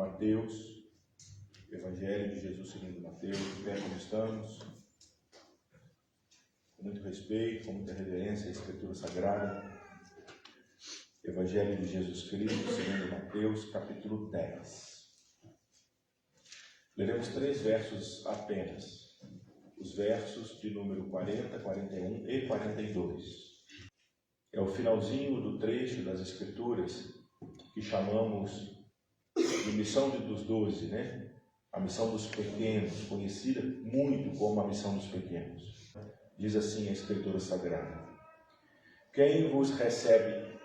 Mateus, Evangelho de Jesus segundo Mateus, bem como estamos, com muito respeito, com muita reverência à Escritura Sagrada. Evangelho de Jesus Cristo segundo Mateus, capítulo 10. Leremos 3 versos apenas, os versos de número 40, 41 e 42. É o finalzinho do trecho das Escrituras que chamamos de missão dos 12, né? A missão dos pequenos, conhecida muito como a missão dos pequenos. Diz assim a Escritura Sagrada: quem vos recebe,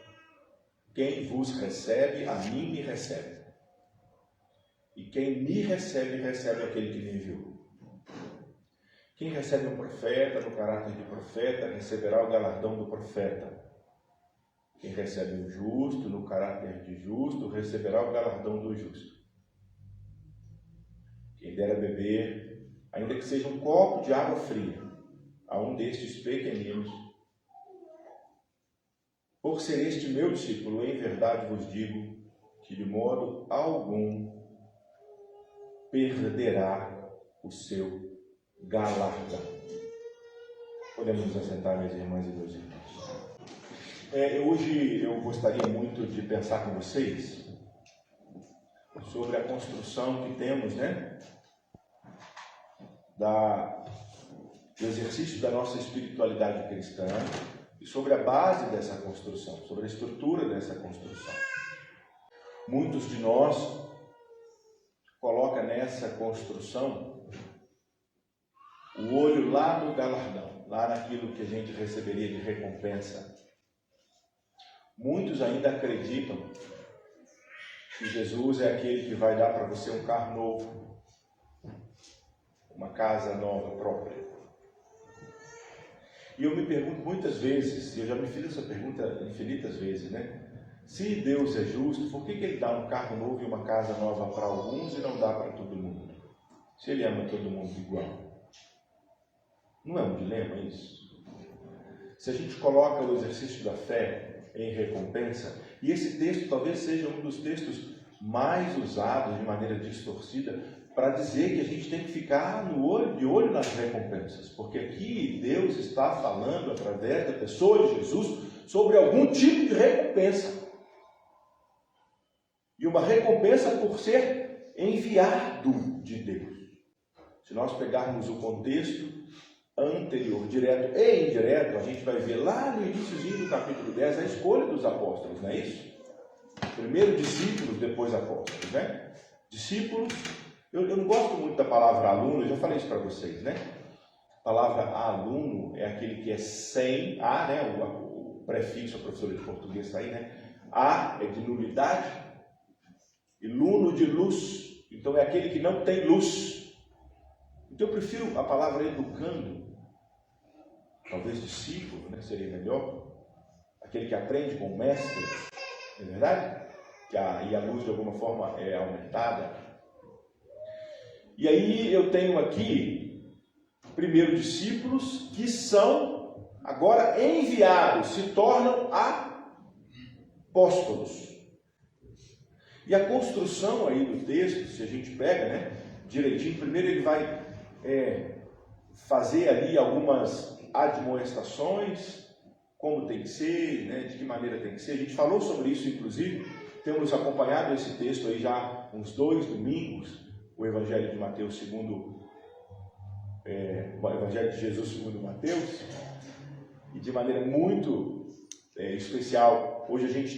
a mim me recebe. E quem me recebe, recebe aquele que me enviou. Quem recebe um profeta no caráter de profeta, receberá o galardão do profeta. Quem recebe um justo no caráter de justo, receberá o galardão do justo. Quem der a beber, ainda que seja um copo de água fria, a um destes pequeninos, por ser este meu discípulo, em verdade vos digo que de modo algum perderá o seu galardão. Podemos nos assentar, minhas irmãs e meus irmãos. Hoje eu gostaria muito de pensar com vocês sobre a construção que temos, né, do exercício da nossa espiritualidade cristã e sobre a base dessa construção, sobre a estrutura dessa construção. Muitos de nós colocam nessa construção o olho lá no galardão, lá naquilo que a gente receberia de recompensa. Muitos ainda acreditam que Jesus é aquele que vai dar para você um carro novo, uma casa nova própria. E eu me pergunto muitas vezes, e eu já me fiz essa pergunta infinitas vezes, né? Se Deus é justo, por que Ele dá um carro novo e uma casa nova para alguns e não dá para todo mundo? Se Ele ama todo mundo igual. Não é um dilema isso? Se a gente coloca o exercício da fé em recompensa, e esse texto talvez seja um dos textos mais usados de maneira distorcida para dizer que a gente tem que ficar de olho nas recompensas, porque aqui Deus está falando através da pessoa de Jesus sobre algum tipo de recompensa, e uma recompensa por ser enviado de Deus. Se nós pegarmos o contexto anterior, direto e indireto, a gente vai ver lá no iníciozinho do capítulo 10 a escolha dos apóstolos, não é isso? Primeiro discípulos, depois apóstolos, né? Discípulos, eu não gosto muito da palavra aluno, eu já falei isso para vocês, né? A palavra aluno é aquele que é sem A, né? O prefixo, a professora de português está aí, né? A é de nulidade e luno de luz, então é aquele que não tem luz. Então eu prefiro a palavra educando, talvez discípulo, né? Seria melhor, aquele que aprende com o mestre, não é verdade? E a luz de alguma forma é aumentada. E aí eu tenho aqui, primeiro, discípulos que são agora enviados, se tornam apóstolos. E a construção aí do texto, se a gente pega, né, direitinho, primeiro ele vai fazer ali algumas admoestações, como tem que ser, né, de que maneira tem que ser. A gente falou sobre isso, inclusive, temos acompanhado esse texto aí já uns 2 domingos, o Evangelho de Mateus segundo, o Evangelho de Jesus segundo Mateus, e de maneira muito especial, hoje a gente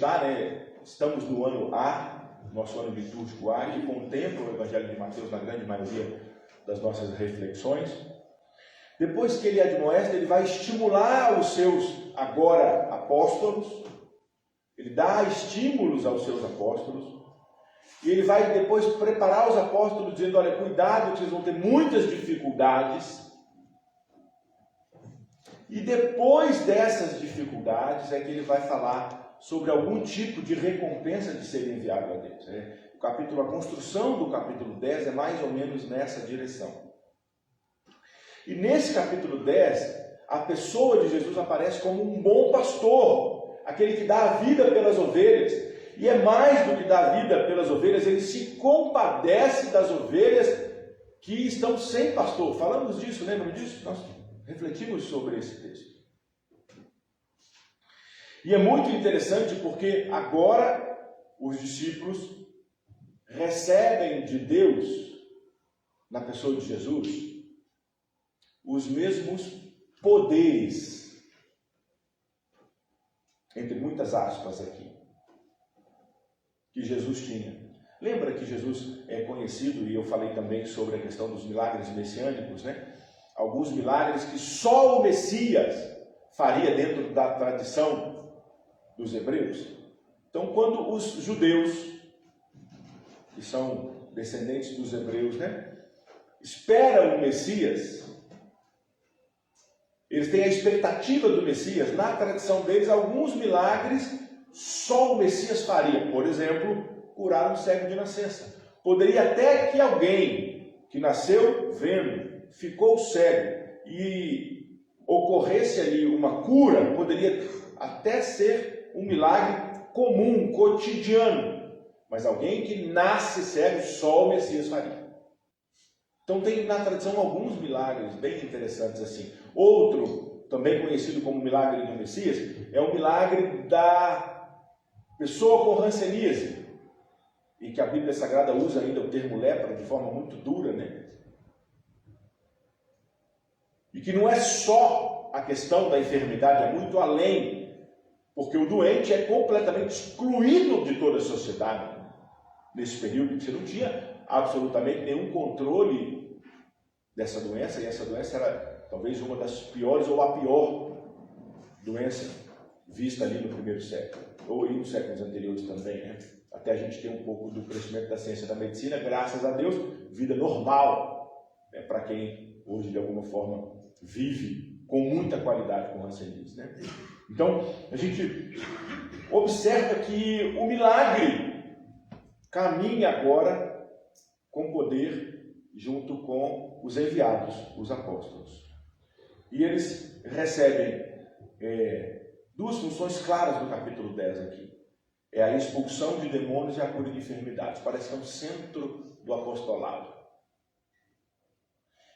estamos no ano A, nosso ano litúrgico A, que contempla o Evangelho de Mateus na grande maioria das nossas reflexões. Depois que ele admoesta, ele vai estimular os seus agora apóstolos, ele dá estímulos aos seus apóstolos, e ele vai depois preparar os apóstolos dizendo: olha, cuidado que vocês vão ter muitas dificuldades. E depois dessas dificuldades é que ele vai falar sobre algum tipo de recompensa de ser enviado a Deus. A construção do capítulo 10 é mais ou menos nessa direção. E nesse capítulo 10, a pessoa de Jesus aparece como um bom pastor, aquele que dá a vida pelas ovelhas. E é mais do que dar vida pelas ovelhas, ele se compadece das ovelhas que estão sem pastor. Falamos disso, lembram disso? Nós refletimos sobre esse texto. E é muito interessante porque agora os discípulos recebem de Deus, na pessoa de Jesus, os mesmos poderes, entre muitas aspas aqui, que Jesus tinha. Lembra que Jesus é conhecido, e eu falei também sobre a questão dos milagres messiânicos, né? Alguns milagres que só o Messias faria dentro da tradição dos hebreus. Então, quando os judeus, que são descendentes dos hebreus, né, esperam o Messias, eles têm a expectativa do Messias. Na tradição deles, alguns milagres só o Messias faria. Por exemplo, curar um cego de nascença. Poderia até que alguém que nasceu vendo, ficou cego e ocorresse ali uma cura, poderia até ser um milagre comum, cotidiano. Mas alguém que nasce cego, só o Messias faria. Então tem na tradição alguns milagres bem interessantes assim. Outro, também conhecido como milagre do Messias, é o milagre da pessoa com hanseníase. E que a Bíblia Sagrada usa ainda o termo lepra de forma muito dura, né? E que não é só a questão da enfermidade, é muito além. Porque o doente é completamente excluído de toda a sociedade nesse período, que você não tinha absolutamente nenhum controle dessa doença, e essa doença era talvez uma das piores ou a pior doença vista ali no primeiro século, ou nos séculos anteriores também, né? Até a gente ter um pouco do crescimento da ciência da medicina, graças a Deus, vida normal, né, para quem hoje de alguma forma vive com muita qualidade com hanseníase, né? Então, a gente observa que o milagre caminha agora com poder junto com os enviados, os apóstolos. E eles recebem duas funções claras no capítulo 10 aqui. É a expulsão de demônios e a cura de enfermidades. Parece que é o centro do apostolado.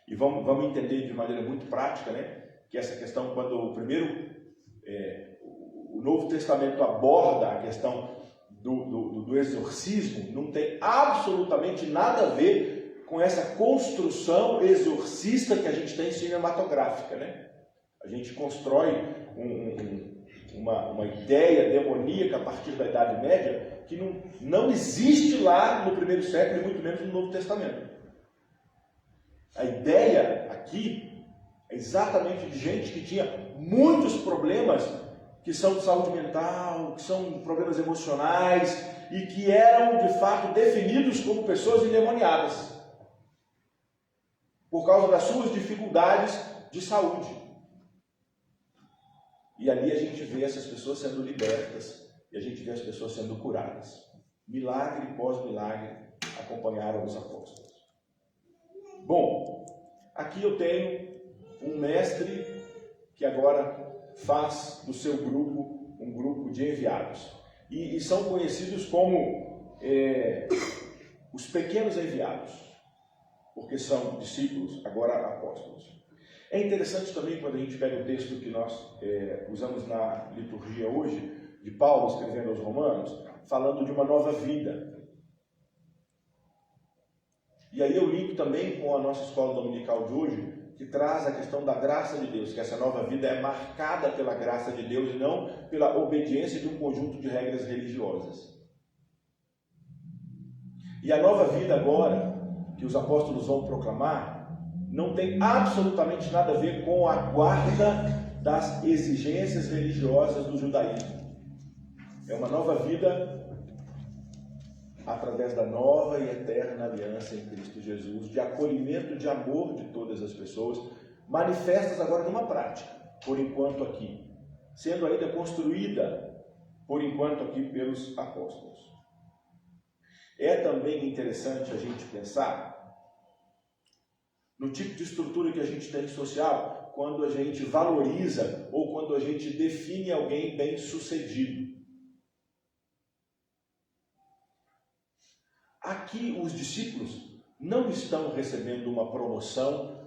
E vamos entender de maneira muito prática, né, que essa questão, quando o Novo Testamento aborda a questão do exorcismo, não tem absolutamente nada a ver com essa construção exorcista que a gente tem cinematográfica, né? A gente constrói uma ideia demoníaca a partir da Idade Média que não existe lá no primeiro século e muito menos no Novo Testamento. A ideia aqui é exatamente de gente que tinha muitos problemas que são de saúde mental, que são problemas emocionais e que eram de fato definidos como pessoas endemoniadas por causa das suas dificuldades de saúde. E ali a gente vê essas pessoas sendo libertas e a gente vê as pessoas sendo curadas. Milagre pós milagre acompanharam os apóstolos. Bom, aqui eu tenho um mestre que agora faz do seu grupo um grupo de enviados. E são conhecidos como os pequenos enviados, porque são discípulos, agora apóstolos. É interessante também quando a gente pega o texto que nós usamos na liturgia hoje, de Paulo escrevendo aos Romanos, falando de uma nova vida. E aí eu ligo também com a nossa escola dominical de hoje, que traz a questão da graça de Deus, que essa nova vida é marcada pela graça de Deus e não pela obediência de um conjunto de regras religiosas. E a nova vida agora, que os apóstolos vão proclamar, não tem absolutamente nada a ver com a guarda das exigências religiosas do judaísmo. É uma nova vida através da nova e eterna aliança em Cristo Jesus, de acolhimento, de amor de todas as pessoas, manifestas agora numa prática, por enquanto aqui, sendo ainda construída, por enquanto aqui, pelos apóstolos. É também interessante a gente pensar no tipo de estrutura que a gente tem social, quando a gente valoriza ou quando a gente define alguém bem-sucedido. aqui os discípulos não estão recebendo uma promoção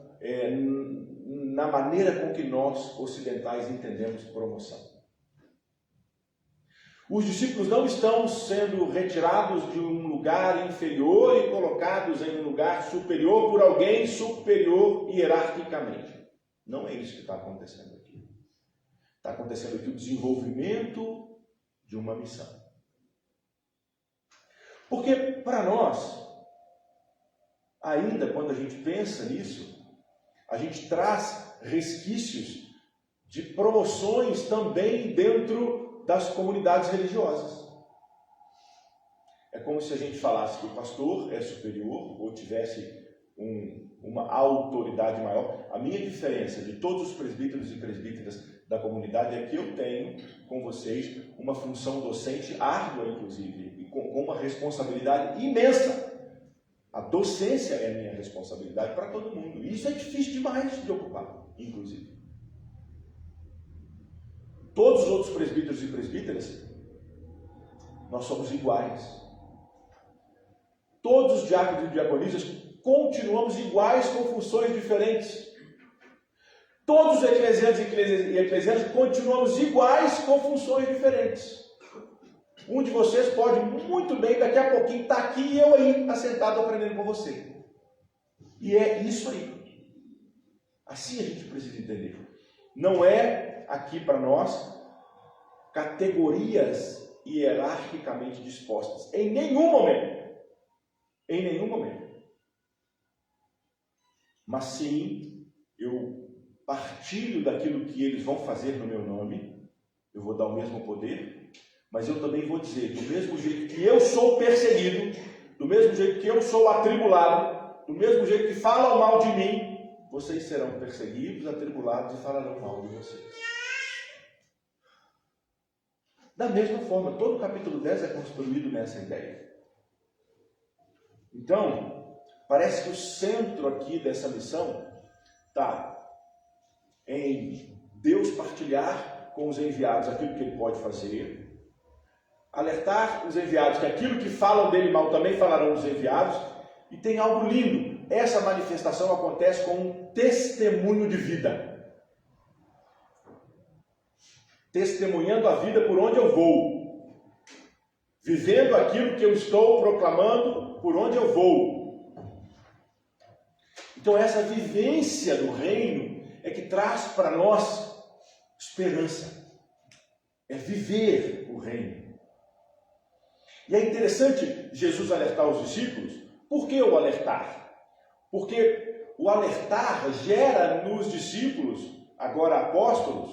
na maneira com que nós ocidentais entendemos promoção. Os discípulos não estão sendo retirados de um lugar inferior e colocados em um lugar superior por alguém superior hierarquicamente. Não é isso que está acontecendo aqui. Está acontecendo aqui o desenvolvimento de uma missão. Porque para nós, ainda quando a gente pensa nisso, a gente traz resquícios de promoções também dentro das comunidades religiosas. É como se a gente falasse que o pastor é superior ou tivesse uma autoridade maior. A minha diferença de todos os presbíteros e presbíteras da comunidade é que eu tenho com vocês uma função docente árdua, inclusive, e com uma responsabilidade imensa. A docência é a minha responsabilidade para todo mundo. E isso é difícil demais de ocupar, inclusive. Todos os outros presbíteros e presbíteras, nós somos iguais. Todos os diáconos e diaconisas continuamos iguais com funções diferentes. Todos os eclesiantes e eclesiantes continuamos iguais com funções diferentes. Um de vocês pode muito bem, daqui a pouquinho, estar aqui e eu aí, assentado aprendendo com você. E é isso aí. Assim a gente precisa entender. Não é aqui para nós categorias hierarquicamente dispostas. Em nenhum momento. Em nenhum momento. Mas sim, eu partilho daquilo que eles vão fazer no meu nome. Eu vou dar o mesmo poder. Mas eu também vou dizer, do mesmo jeito que eu sou perseguido, do mesmo jeito que eu sou atribulado, do mesmo jeito que falam mal de mim, vocês serão perseguidos, atribulados e falarão mal de vocês. Da mesma forma, todo o capítulo 10 é construído nessa ideia. Então, parece que o centro aqui dessa missão está em Deus partilhar com os enviados aquilo que ele pode fazer, alertar os enviados que aquilo que falam dele mal também falarão dos enviados, e tem algo lindo. Essa manifestação acontece com um testemunho de vida. Testemunhando a vida por onde eu vou. Vivendo aquilo que eu estou proclamando por onde eu vou. Então essa vivência do reino é que traz para nós esperança. É viver o reino. E é interessante Jesus alertar os discípulos. Por que o alertar? Porque o alertar gera nos discípulos, agora apóstolos,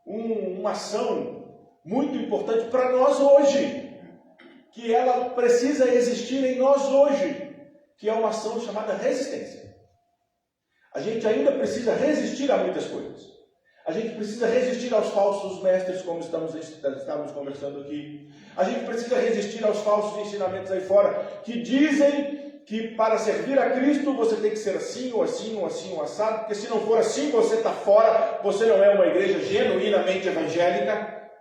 uma ação muito importante para nós hoje, que ela precisa existir em nós hoje, que é uma ação chamada resistência. A gente ainda precisa resistir a muitas coisas. A gente precisa resistir aos falsos mestres, como estamos conversando aqui. A gente precisa resistir aos falsos ensinamentos aí fora, que dizem que para servir a Cristo você tem que ser assim, ou assim, ou assim, ou assado, porque se não for assim, você está fora, você não é uma igreja genuinamente evangélica.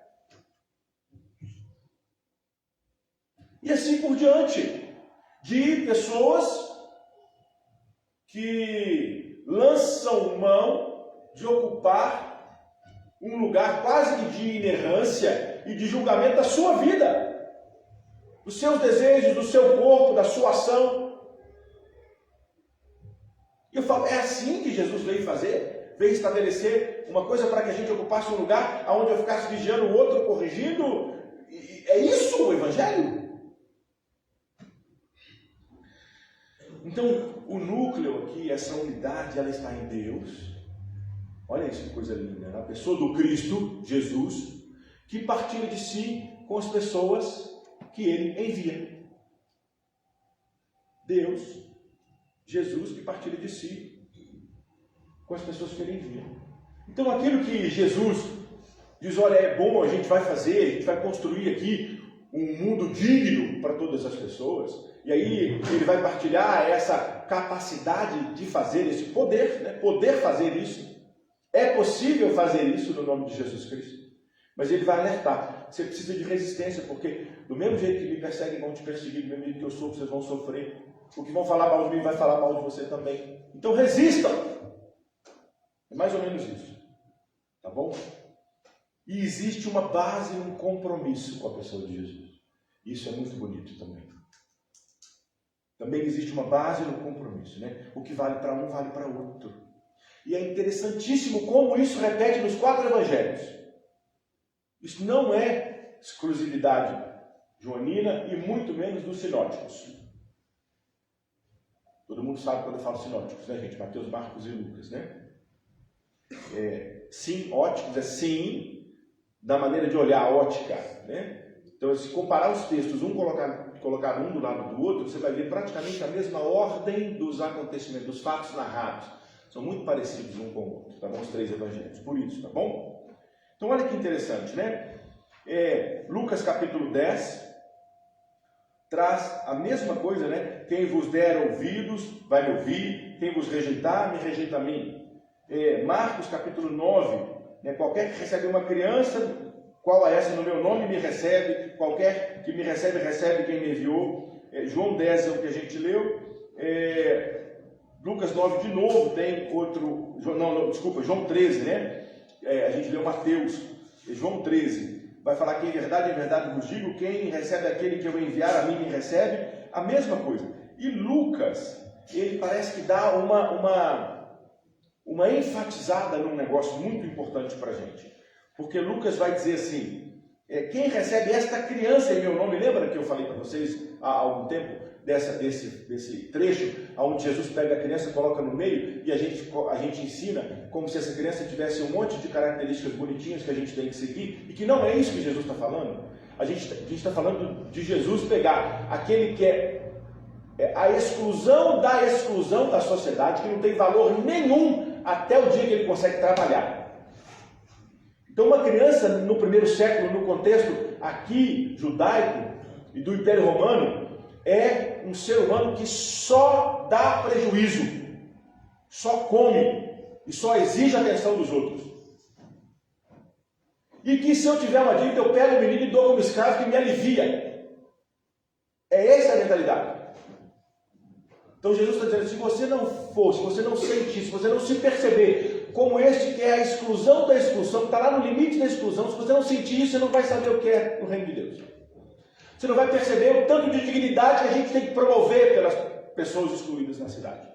E assim por diante, de pessoas que lançam mão de ocupar um lugar quase que de inerrância e de julgamento da sua vida, dos seus desejos, do seu corpo, da sua ação. E eu falo, é assim que Jesus veio fazer? Veio estabelecer uma coisa para que a gente ocupasse um lugar onde eu ficasse vigiando o outro, corrigindo? É isso o Evangelho? Então, o núcleo aqui, essa unidade, ela está em Deus. Olha isso, que coisa linda. A pessoa do Cristo, Jesus, que partilha de si com as pessoas que ele envia. Deus, Jesus, que partilha de si com as pessoas que ele envia. Então, aquilo que Jesus diz, olha, é bom, a gente vai fazer, a gente vai construir aqui um mundo digno para todas as pessoas. E aí ele vai partilhar essa capacidade de fazer esse poder, né? Poder fazer isso. É possível fazer isso no nome de Jesus Cristo. Mas ele vai alertar. Você precisa de resistência, porque Do mesmo jeito que me perseguem, vão te perseguir. Do mesmo jeito que eu sofro, vocês vão sofrer. O que vão falar mal de mim vai falar mal de você também. Então resistam. É mais ou menos isso. Tá bom? E existe uma base, um compromisso com a pessoa de Jesus. Isso é muito bonito também. Também existe uma base no compromisso, né? O que vale para um, vale para outro. E é interessantíssimo como isso repete nos 4 evangelhos. Isso não é exclusividade joanina e muito menos dos sinóticos. Todo mundo sabe quando eu falo sinóticos, né, gente? Mateus, Marcos e Lucas, né? Sim, óticos é sim, da maneira de olhar a ótica, né? Então, se comparar os textos, colocar um do lado do outro, você vai ver praticamente a mesma ordem dos acontecimentos, dos fatos narrados. São muito parecidos um com o outro, tá bom? Os 3 evangelhos, por isso, tá bom? Então, olha que interessante, né? Lucas capítulo 10 traz a mesma coisa, né? Quem vos der ouvidos, vai me ouvir. Quem vos rejeitar, me rejeita a mim. Marcos capítulo 9, né? Qualquer que recebe uma criança, qual é essa no meu nome, me recebe. Qualquer que me recebe, recebe quem me enviou. João 10 é o que a gente leu. Lucas 9 de novo tem outro... João 13, né? A gente leu Mateus. João 13 vai falar que em verdade vos digo, quem recebe aquele que eu enviar, a mim me recebe. A mesma coisa. E Lucas, ele parece que dá uma enfatizada num negócio muito importante para a gente. Porque Lucas vai dizer assim, quem recebe esta criança em meu nome, lembra que eu falei para vocês há algum tempo desse trecho, onde Jesus pega a criança, coloca no meio e a gente ensina como se essa criança tivesse um monte de características bonitinhas que a gente tem que seguir, e que não é isso que Jesus está falando. A gente está falando de Jesus pegar aquele que é a exclusão da sociedade, que não tem valor nenhum até o dia que ele consegue trabalhar. Então, uma criança no primeiro século, no contexto aqui judaico e do Império Romano, é um ser humano que só dá prejuízo, só come e só exige a atenção dos outros. E que se eu tiver uma dívida, eu pego o menino e dou como escravo que me alivia. Essa a mentalidade. Então Jesus está dizendo, se você não for, se você não sentir, se você não se perceber como este que é a exclusão da exclusão, que está lá no limite da exclusão, se você não sentir isso, você não vai saber o que é o reino de Deus. Você não vai perceber o tanto de dignidade que a gente tem que promover pelas pessoas excluídas na cidade.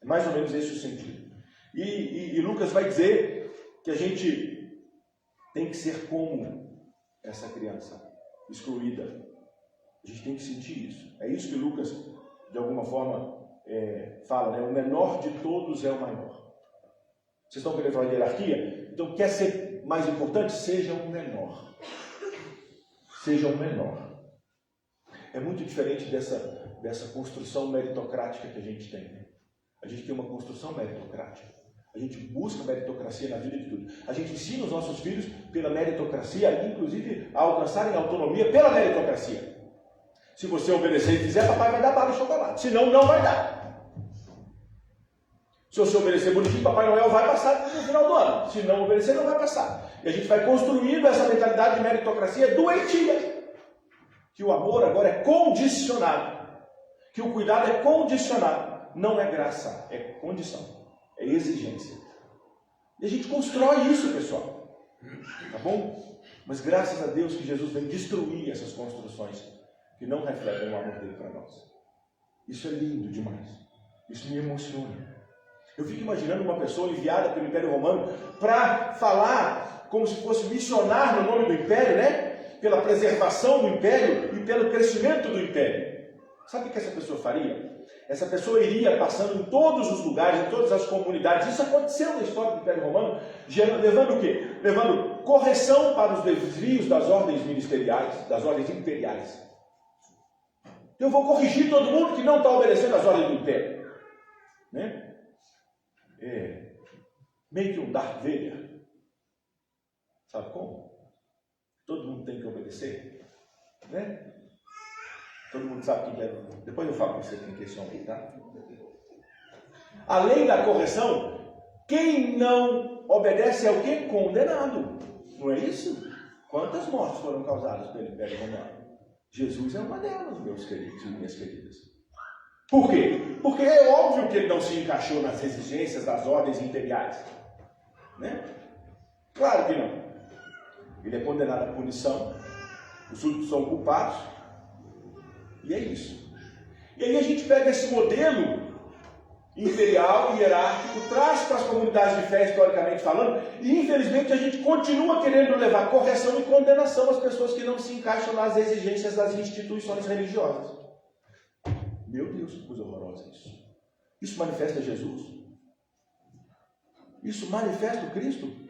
É mais ou menos esse o sentido. E Lucas vai dizer que a gente tem que ser como essa criança excluída. A gente tem que sentir isso. É isso que Lucas, de alguma forma, fala, né? O menor de todos é o maior. Vocês estão querendo falar de hierarquia? Então, quer ser mais importante? Seja um menor. Seja um menor. É muito diferente dessa construção meritocrática que a gente tem. Né? A gente tem uma construção meritocrática. A gente busca meritocracia na vida de tudo. A gente ensina os nossos filhos pela meritocracia, inclusive a alcançarem autonomia pela meritocracia. Se você obedecer e fizer, papai vai dar bala de chocolate. Senão, não vai dar. Se você obedecer bonitinho, Papai Noel vai passar no final do ano. Se não obedecer, não vai passar. E a gente vai construindo essa mentalidade de meritocracia doentia. Que o amor agora é condicionado. Que o cuidado é condicionado. Não é graça, é condição. É exigência. E a gente constrói isso, pessoal. Tá bom? Mas graças a Deus que Jesus vem destruir essas construções que não refletem o amor dele para nós. Isso é lindo demais. Isso me emociona. Eu fico imaginando uma pessoa enviada pelo Império Romano para falar como se fosse missionar no nome do Império, né? Pela preservação do Império e pelo crescimento do Império. Sabe o que essa pessoa faria? Essa pessoa iria passando em todos os lugares, em todas as comunidades. Isso aconteceu na história do Império Romano, levando o quê? Levando correção para os desvios das ordens ministeriais, das ordens imperiais. Eu vou corrigir todo mundo que não está obedecendo às ordens do Império. Né? Meio que um Darth Vader. Sabe como? Todo mundo tem que obedecer. Né? Todo mundo sabe quem é. Depois eu falo para você quem é esse homem, tá? Além da correção, quem não obedece é o quê? Condenado. Não é isso? Quantas mortes foram causadas pelo Império Romano? Jesus é uma delas, meus queridos e minhas queridas. Por quê? Porque é óbvio que ele não se encaixou nas exigências das ordens imperiais. Né? Claro que não. Ele é condenado à punição, os súditos são culpados, e é isso. E aí a gente pega esse modelo imperial e hierárquico, traz para as comunidades de fé, historicamente falando, e infelizmente a gente continua querendo levar correção e condenação às pessoas que não se encaixam nas exigências das instituições religiosas. Meu Deus, que coisa horrorosa isso. Isso manifesta Jesus? Isso manifesta o Cristo?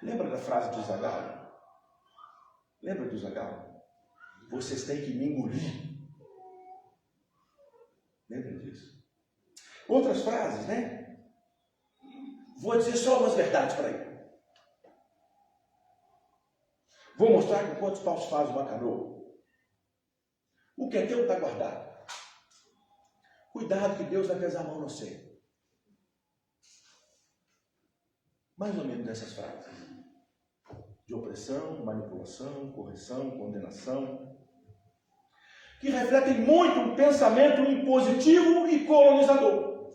Lembra da frase de Zagalo? Lembra do Zagalo? Vocês têm que me engolir. Lembra disso? Outras frases, né? Vou dizer só umas verdades para ele. Vou mostrar com quantos paus faz uma canoa. O que é teu está guardado. Cuidado que Deus vai pesar a mão no você. Mais ou menos essas frases. De opressão, manipulação, correção, condenação. Que refletem muito um pensamento impositivo e colonizador.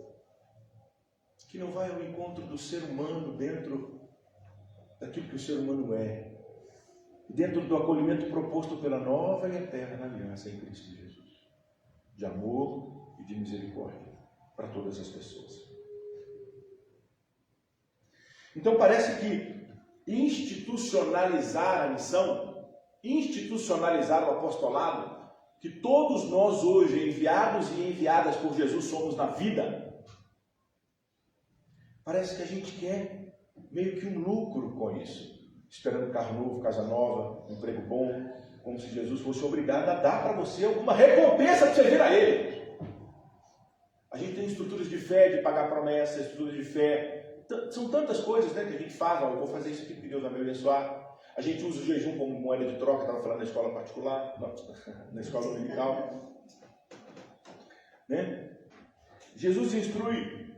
Que não vai ao encontro do ser humano dentro daquilo que o ser humano é. Dentro do acolhimento proposto pela nova e eterna aliança em Cristo Jesus. De amor e de misericórdia para todas as pessoas. Então parece que institucionalizar a missão, institucionalizar o apostolado, que todos nós hoje, enviados e enviadas por Jesus, somos na vida, parece que a gente quer meio que um lucro com isso. Esperando carro novo, casa nova, emprego bom, como se Jesus fosse obrigado a dar para você alguma recompensa para você vir a Ele. A gente tem estruturas de fé, de pagar promessas, estruturas de fé. São tantas coisas, né, que a gente faz. Ó, eu vou fazer isso aqui porque Deus vai me abençoar. A gente usa o jejum como moeda de troca, estava falando na escola particular, na escola dominical. Né? Jesus instrui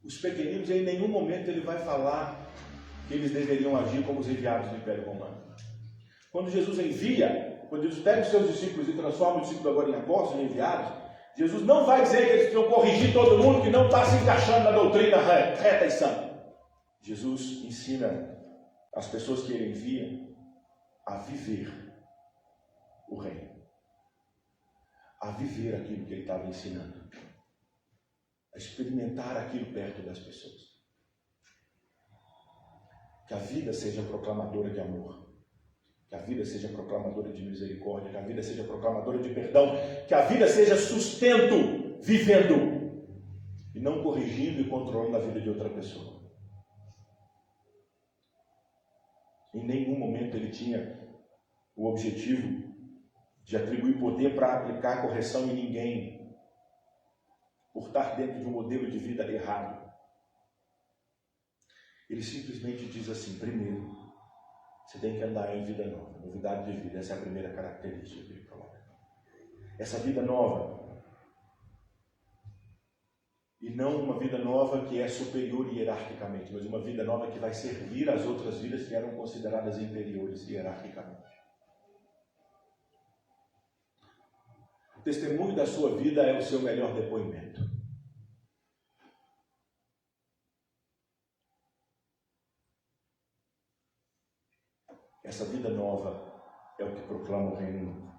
os pequeninos e em nenhum momento ele vai falar que eles deveriam agir como os enviados do Império Romano. Quando Jesus envia, quando Jesus pega os seus discípulos e transforma os discípulos agora em apóstolos e enviados, Jesus não vai dizer que eles precisam corrigir todo mundo que não está se encaixando na doutrina reta e sã. Jesus ensina as pessoas que ele envia a viver o reino, a viver aquilo que ele estava ensinando, a experimentar aquilo perto das pessoas. Que a vida seja proclamadora de amor, que a vida seja proclamadora de misericórdia, que a vida seja proclamadora de perdão, que a vida seja sustento, vivendo, e não corrigindo e controlando a vida de outra pessoa. Em nenhum momento ele tinha o objetivo de atribuir poder para aplicar correção em ninguém, por estar dentro de um modelo de vida errado. Ele simplesmente diz assim: primeiro, você tem que andar em vida nova, novidade de vida. Essa é a primeira característica que ele coloca. Essa vida nova. E não uma vida nova que é superior hierarquicamente, mas uma vida nova que vai servir às outras vidas que eram consideradas inferiores hierarquicamente. O testemunho da sua vida é o seu melhor depoimento. Essa vida nova é o que proclama o reino novo.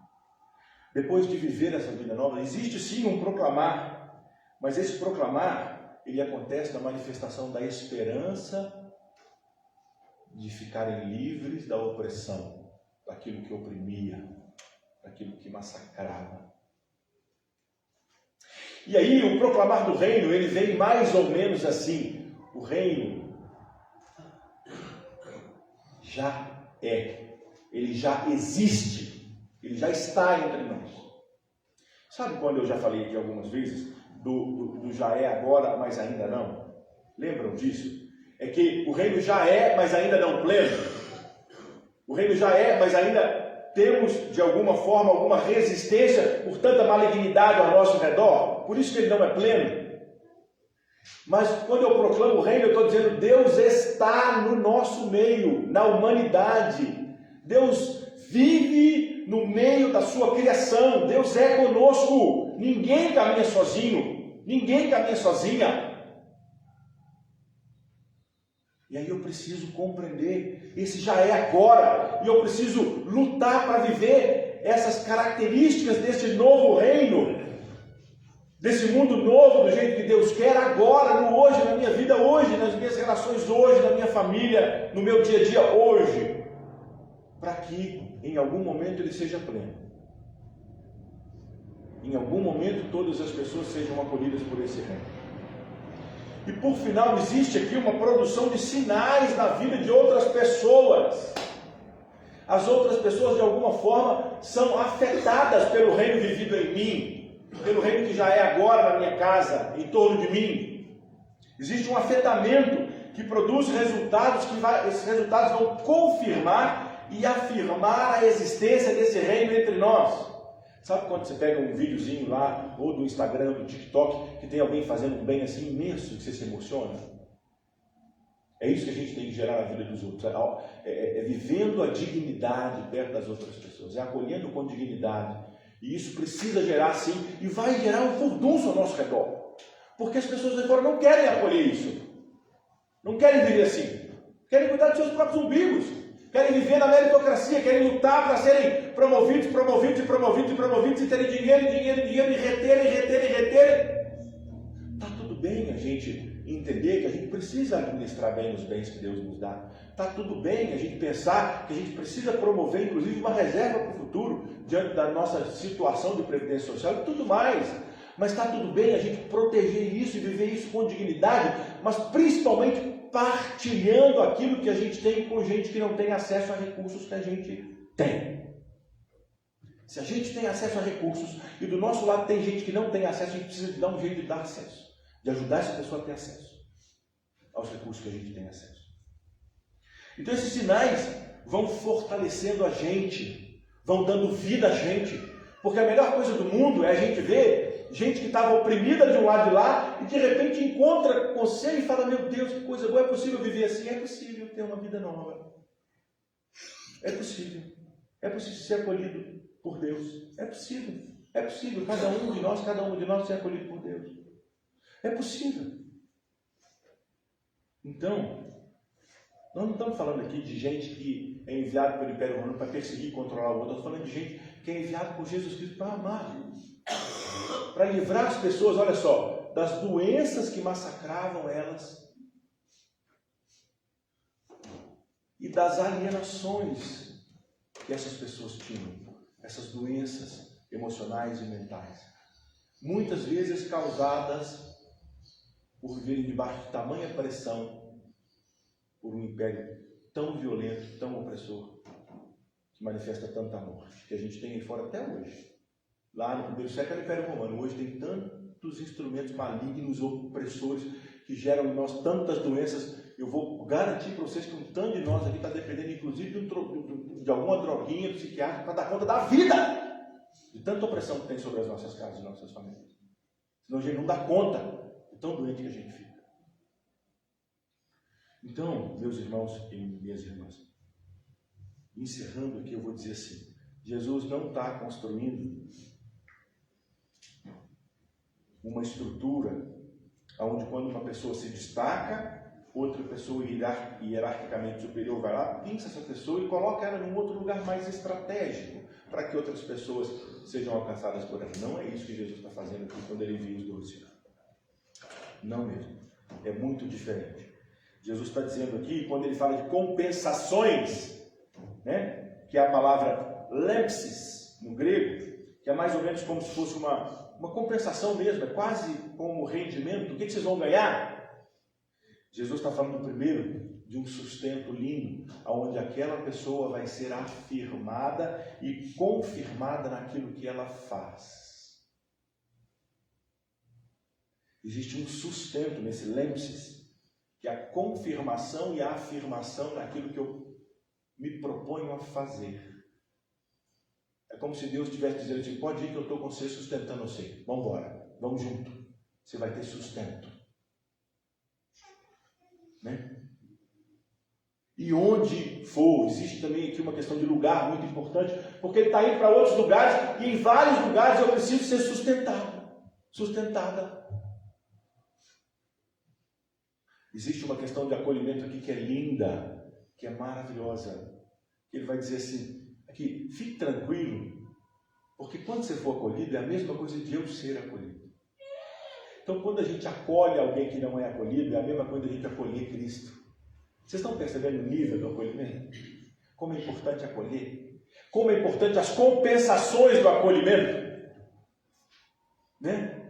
Depois de viver essa vida nova, existe sim um proclamar, mas esse proclamar, ele acontece na manifestação da esperança de ficarem livres da opressão, daquilo que oprimia, daquilo que massacrava. E aí o proclamar do reino, ele vem mais ou menos assim: o reino já ele já existe, ele já está entre nós. Sabe quando eu já falei aqui algumas vezes do já é agora, mas ainda não? Lembram disso? É que o reino já é, mas ainda não pleno. O reino já é, mas ainda temos de alguma forma alguma resistência por tanta malignidade ao nosso redor. Por isso que ele não é pleno. Mas quando eu proclamo o reino, eu estou dizendo: Deus está no nosso meio, na humanidade. Deus vive no meio da sua criação. Deus é conosco. Ninguém caminha sozinho. Ninguém caminha sozinha. E aí eu preciso compreender, esse já é agora, e eu preciso lutar para viver essas características desse novo reino, desse mundo novo, do jeito que Deus quer, agora, no hoje, na minha vida hoje, nas minhas relações hoje, na minha família, no meu dia a dia hoje, para que em algum momento ele seja pleno. Em algum momento todas as pessoas sejam acolhidas por esse reino. E por final, existe aqui uma produção de sinais na vida de outras pessoas. As outras pessoas, de alguma forma, são afetadas pelo reino vivido em mim, pelo reino que já é agora na minha casa, em torno de mim. Existe um afetamento que produz resultados, esses resultados vão confirmar e afirmar a existência desse reino entre nós. Sabe quando você pega um videozinho lá, ou do Instagram, do TikTok, que tem alguém fazendo um bem assim imenso, que você se emociona? É isso que a gente tem que gerar na vida dos outros. É vivendo a dignidade perto das outras pessoas. É acolhendo com dignidade. E isso precisa gerar sim, e vai gerar um furdunço ao nosso redor. Porque as pessoas de fora não querem acolher isso. Não querem viver assim. Querem cuidar dos seus próprios umbigos. Querem viver na meritocracia, querem lutar para serem promovidos e terem dinheiro, e reterem. Está tudo bem a gente entender que a gente precisa administrar bem os bens que Deus nos dá. Está tudo bem a gente pensar que a gente precisa promover, inclusive, uma reserva para o futuro, diante da nossa situação de previdência social e tudo mais. Mas está tudo bem a gente proteger isso e viver isso com dignidade, mas principalmente partilhando aquilo que a gente tem com gente que não tem acesso a recursos que a gente tem. Se a gente tem acesso a recursos e do nosso lado tem gente que não tem acesso, a gente precisa de dar um jeito de dar acesso, de ajudar essa pessoa a ter acesso aos recursos que a gente tem acesso. Então esses sinais vão fortalecendo a gente, vão dando vida a gente, porque a melhor coisa do mundo é a gente ver gente que estava oprimida de um lado de lá e de repente encontra conselho e fala: meu Deus, que coisa boa, é possível viver assim? É possível ter uma vida nova. É possível. É possível ser acolhido por Deus. É possível. É possível. Cada um de nós ser acolhido por Deus. É possível. Então, nós não estamos falando aqui de gente que é enviado pelo Império Romano para perseguir e controlar o outro. Nós estamos falando de gente que é enviado por Jesus Cristo para amar, para livrar as pessoas, olha só, das doenças que massacravam elas e das alienações que essas pessoas tinham, essas doenças emocionais e mentais, muitas vezes causadas por viverem debaixo de tamanha pressão por um império tão violento, tão opressor, que manifesta tanta morte, que a gente tem aí fora até hoje. Lá no primeiro século era o Império Romano, hoje tem tantos instrumentos malignos, opressores, que geram em nós tantas doenças. Eu vou garantir para vocês que um tanto de nós aqui está dependendo, inclusive, de alguma droguinha psiquiátrica para dar conta da vida, de tanta opressão que tem sobre as nossas casas e nossas famílias. Senão a gente não dá conta de tão doente que a gente fica. Então, meus irmãos e minhas irmãs, encerrando aqui, eu vou dizer assim: Jesus não está construindo uma estrutura onde, quando uma pessoa se destaca, outra pessoa hierarquicamente superior vai lá, pinça essa pessoa e coloca ela num outro lugar mais estratégico para que outras pessoas sejam alcançadas por ela. Não é isso que Jesus está fazendo aqui quando ele envia os 12. Não mesmo. É muito diferente. Jesus está dizendo aqui, quando ele fala de compensações, né, que é a palavra lempsis no grego, que é mais ou menos como se fosse uma compensação mesmo, é quase como rendimento. O que vocês vão ganhar? Jesus está falando primeiro de um sustento lindo, onde aquela pessoa vai ser afirmada e confirmada naquilo que ela faz. Existe um sustento nesse lempsis, que é a confirmação e a afirmação naquilo que eu me proponho a fazer. É como se Deus estivesse dizendo assim: pode ir que eu estou com você sustentando você. Vamos embora, vamos junto. Você vai ter sustento. Né? E onde for, existe também aqui uma questão de lugar muito importante, porque ele está indo para outros lugares, e em vários lugares eu preciso ser sustentada. Existe uma questão de acolhimento aqui que é linda, que é maravilhosa. Ele vai dizer assim, aqui, fique tranquilo, porque quando você for acolhido, é a mesma coisa de eu ser acolhido. Então, quando a gente acolhe alguém que não é acolhido, é a mesma coisa de a gente acolher Cristo. Vocês estão percebendo o nível do acolhimento? Como é importante acolher? Como é importante as compensações do acolhimento? Né?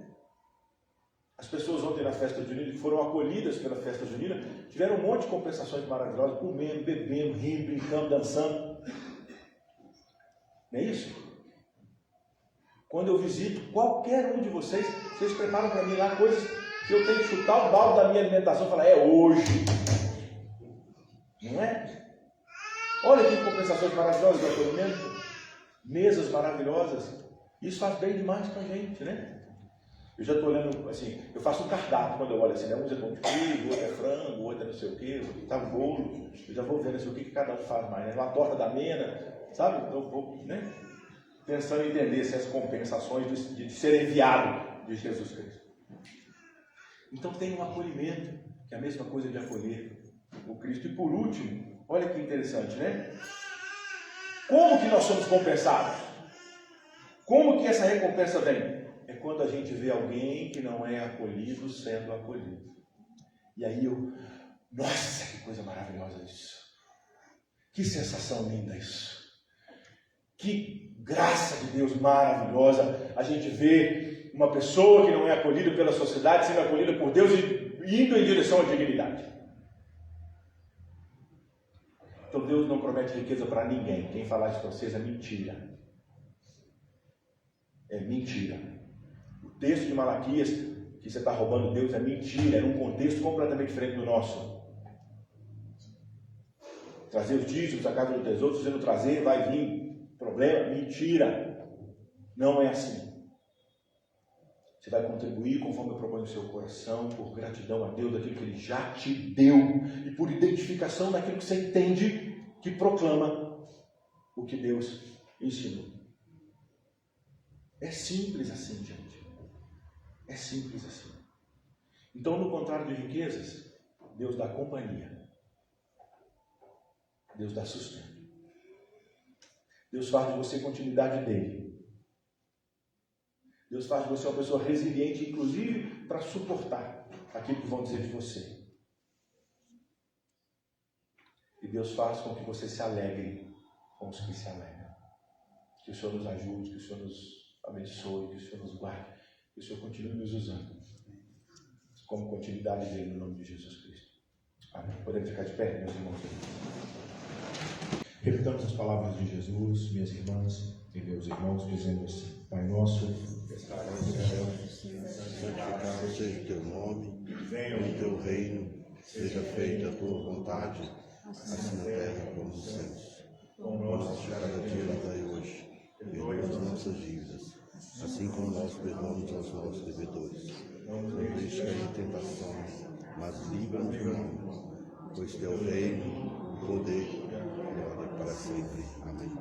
As pessoas ontem na festa junina, que foram acolhidas pela festa junina, tiveram um monte de compensações maravilhosas, comendo, bebendo, rindo, brincando, dançando. Não é isso? Quando eu visito qualquer um de vocês, vocês preparam para mim lá coisas que eu tenho que chutar o balde da minha alimentação e falar, é hoje. Não é? Olha que compensações maravilhosas do acolhimento. Mesas maravilhosas. Isso faz bem demais para a gente, né? Eu já estou olhando, assim, eu faço um cardápio quando eu olho assim, né? Um é pão de queijo, outro é frango, outro é não sei o quê, tá um bolo. Eu já vou vendo assim, o que cada um faz mais, né? Uma torta da mena, sabe? Eu vou, né? Pensando em entender essas compensações de ser enviado de Jesus Cristo. Então tem um acolhimento, que é a mesma coisa de acolher o Cristo. E por último, olha que interessante, né? Como que nós somos compensados? Como que essa recompensa vem? É quando a gente vê alguém que não é acolhido sendo acolhido. E aí nossa, que coisa maravilhosa isso. Que sensação linda isso. Que graça de Deus maravilhosa a gente vê uma pessoa que não é acolhida pela sociedade sendo acolhida por Deus e indo em direção à dignidade. Então Deus não promete riqueza para ninguém. Quem falar isso para vocês é mentira. É mentira. O texto de Malaquias, que você está roubando Deus, é mentira. É num contexto completamente diferente do nosso. Trazer os dízimos à casa do tesouro, se você não trazer, vai vir problema. Mentira. Não é assim. Você vai contribuir conforme eu proponho no seu coração, por gratidão a Deus, daquilo que Ele já te deu, e por identificação daquilo que você entende, que proclama o que Deus ensinou. É simples assim, gente. É simples assim. Então, no contrário de riquezas, Deus dá companhia. Deus dá sustento. Deus faz de você continuidade dele. Deus faz de você uma pessoa resiliente, inclusive para suportar aquilo que vão dizer de você. E Deus faz com que você se alegre com os que se alegram. Que o Senhor nos ajude, que o Senhor nos abençoe, que o Senhor nos guarde, que o Senhor continue nos usando como continuidade dele no nome de Jesus Cristo. Amém. Podemos ficar de pé, meus irmãos. Repitamos as palavras de Jesus, minhas irmãs e meus irmãos, dizendo assim: Pai nosso, que estás no céu, santificado seja o teu nome, venha o teu reino, seja feita a tua vontade, assim na terra como nos céus. O nosso de cada dia nos dai hoje, perdoa as nossas dívidas, assim como nós perdoamos aos nossos devedores. Não deixe cair em tentação, mas livra-nos do mal, pois teu reino, o poder e a glória para sempre. Amém.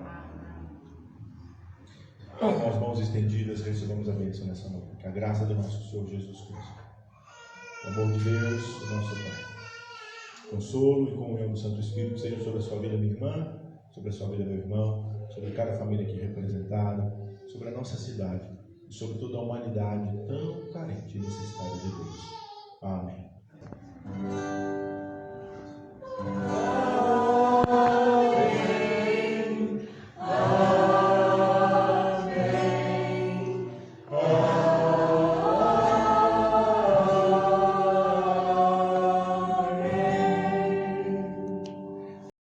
Com as mãos estendidas, recebemos a bênção nessa noite. Que a graça do nosso Senhor Jesus Cristo, o amor de Deus, o nosso Pai, consolo e comunhão do Santo Espírito sejam sobre a sua vida, minha irmã, sobre a sua vida, meu irmão, sobre cada família aqui representada, sobre a nossa cidade e sobre toda a humanidade tão carente e necessitada de Deus. Amém.